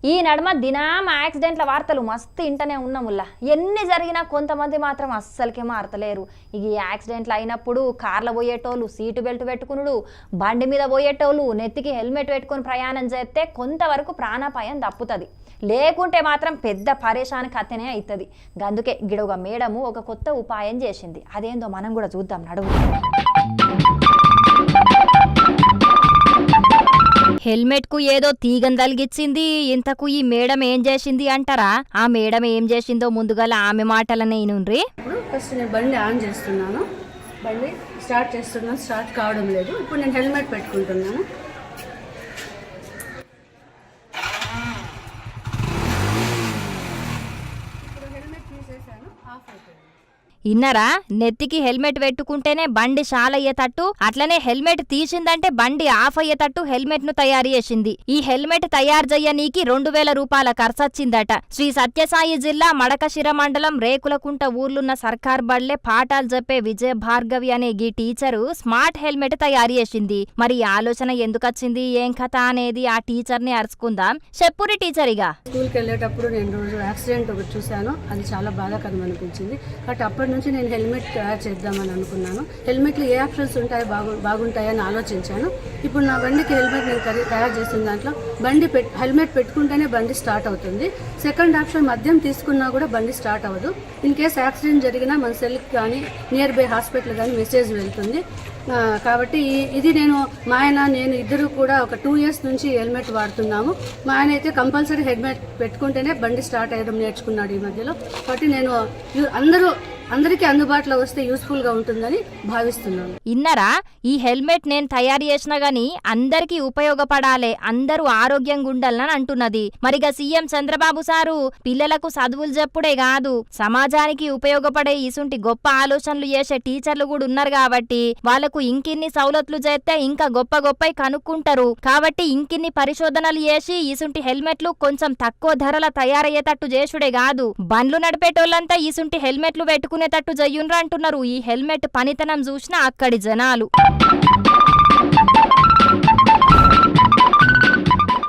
ఈ నడుమ దినం యాక్సిడెంట్ల వార్తలు మస్తు ఇంటనే ఉన్నాముల్లా. ఎన్ని జరిగినా కొంతమంది మాత్రం అస్సలకే మారతలేరు. ఇక ఈ యాక్సిడెంట్లు అయినప్పుడు కార్లో పోయేటోళ్ళు సీటు బెల్ట్ పెట్టుకునుడు, బండి మీద పోయేటోళ్ళు నెత్తికి హెల్మెట్ పెట్టుకుని ప్రయాణం చేస్తే కొంతవరకు ప్రాణాపాయం తప్పుతుంది. లేకుంటే మాత్రం పెద్ద పరేషానికి అత్తనే అవుతుంది. అందుకే గిడొక మేడము ఒక కొత్త ఉపాయం చేసింది. అదేందో మనం కూడా చూద్దాం నడువు. హెల్మెట్ కు ఏదో తీగం తలిగిచ్చింది. ఇంతకు ఈ మేడం ఏం చేసింది అంటారా? ఆ మేడం ఏం చేసిందో ముందుగా ఆమె మాటలనే ఇనుండ్రి. ఫస్ట్ నేను బండి ఆన్ చేస్తున్నాను, బండి స్టార్ట్ చేస్తున్నాను, స్టార్ట్ కావడం లేదు. ఇప్పుడు నేను హెల్మెట్ పెట్టుకుంటున్నాను. ఇప్పుడు హెల్మెట్ తీసేసాను, ఆఫ్ అయిపోయింది. ఇన్నరా, నెత్తికి హెల్మెట్ పెట్టుకుంటేనే బండి షాలయ్యేటట్టు, అట్లనే హెల్మెట్ తీసిందంటే బండి ఆఫ్ అయ్యేటట్టు హెల్మెట్ ను తయారు చేసింది. ఈ హెల్మెట్ తయారు చెయ్యనీకి 2000 రూపాయల ఖర్చొచ్చిందట. శ్రీ సత్యసాయి జిల్లా మడకశిర మండలం రేకులకుంట ఊర్లున్న సర్కార్ బళ్లే పాఠాలు చెప్పే విజయ భార్గవి అనే గీ టీచరు స్మార్ట్ హెల్మెట్ తయారు చేసింది. మరి ఆలోచన ఎందుకొచ్చింది, ఏం కథ అనేది ఆ టీచర్ ని అరుచుకుందాం. చెప్పురి టీచరిగా. స్కూల్కి వెళ్ళేటప్పుడు నేను రోజు యాక్సిడెంట్ ఒకటి చూశాను, అది చాలా బాధాకరం అనిపించింది. కాబట్టి అప్పటి నుంచి నేను హెల్మెట్ తయారు చేద్దామని అనుకున్నాను. హెల్మెట్లు ఏ ఆప్షన్స్ ఉంటాయో బాగుంటాయని ఆలోచించాను. ఇప్పుడు నా బండికి హెల్మెట్ నేను తయారు చేసిన దాంట్లో హెల్మెట్ పెట్టుకుంటేనే బండి స్టార్ట్ అవుతుంది. సెకండ్ ఆప్షన్ మద్యం తీసుకున్నా కూడా బండి స్టార్ట్ అవ్వదు. ఇన్ కేస్ యాక్సిడెంట్ జరిగినా మన సెల్కి కానీ నియర్ బై హాస్పిటల్ కానీ మెసేజ్ వెళ్తుంది. కాబట్టి ఇది మా ఆయన నేను ఇద్దరు కూడా ఒక 2 years నుంచి హెల్మెట్ వాడుతున్నాము. మా ఆయన అయితే కంపల్సరీ హెల్మెట్ పెట్టుకుంటేనే బండి స్టార్ట్ అయ్యడం నేర్చుకున్నాడు ఈ మధ్యలో. కాబట్టి నేను అందరికీ అందుబాటులో వస్తే యూస్ఫుల్ గా ఉంటుందని భావిస్తున్నాను. ఇన్నరా, ఈ హెల్మెట్ నేను తయారు చేసినా గానీ అందరికీ ఉపయోగపడాలే, అందరూ ఆరోగ్యంగా ఉండాలని అంటున్నది. మరిగా సీఎం చంద్రబాబు సారు పిల్లలకు చదువులు చెప్పుడే కాదు, సమాజానికి ఉపయోగపడే ఇసుంటి గొప్ప ఆలోచనలు చేసే టీచర్లు కూడా ఉన్నారు. కాబట్టి వాళ్లకు ఇంకిన్ని సౌలతులు చేస్తే ఇంకా గొప్ప కనుక్కుంటారు. కాబట్టి ఇంకిన్ని పరిశోధనలు చేసి ఇసుంటి హెల్మెట్లు కొంచెం తక్కువ ధరల తయారయ్యేటట్టు చేసుడే కాదు, బండ్లు నడిపేటోళ్ళంతా ఇసుంటి హెల్మెట్లు పెట్టుకునేటట్టు జయ్యుండ్రు అంటున్నారు. ఈ హెల్మెట్ పనితనం చూసినా అక్కడి జనాలు.